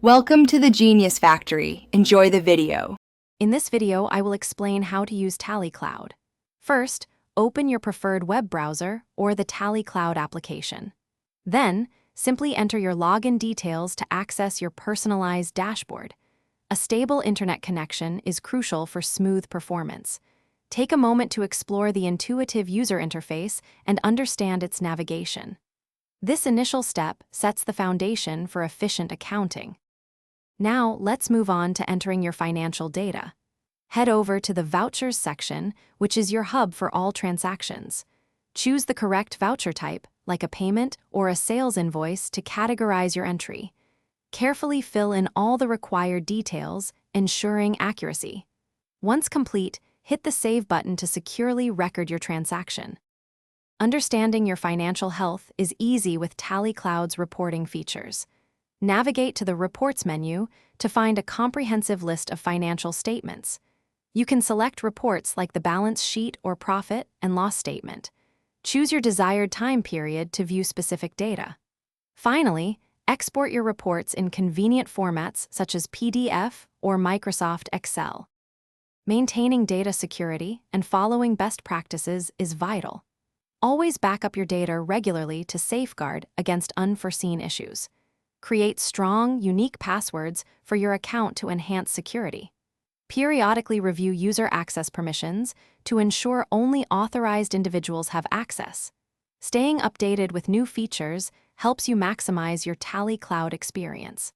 Welcome to the Genius Factory. Enjoy the video. In this video, I will explain how to use TaliCloud. First, open your preferred web browser or the TaliCloud application. Then, simply enter your login details to access your personalized dashboard. A stable internet connection is crucial for smooth performance. Take a moment to explore the intuitive user interface and understand its navigation. This initial step sets the foundation for efficient accounting. Now, let's move on to entering your financial data. Head over to the Vouchers section, which is your hub for all transactions. Choose the correct voucher type, like a payment or a sales invoice, to categorize your entry. Carefully fill in all the required details, ensuring accuracy. Once complete, hit the Save button to securely record your transaction. Understanding your financial health is easy with TaliCloud's reporting features. Navigate to the Reports menu to find a comprehensive list of financial statements. You can select reports like the balance sheet or profit and loss statement. Choose your desired time period to view specific data. Finally, export your reports in convenient formats such as PDF or Microsoft Excel. Maintaining data security and following best practices is vital. Always back up your data regularly to safeguard against unforeseen issues. Create strong, unique passwords for your account to enhance security. Periodically review user access permissions to ensure only authorized individuals have access. Staying updated with new features helps you maximize your TaliCloud experience.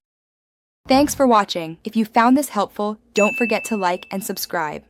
Thanks for watching. If you found this helpful, don't forget to like and subscribe.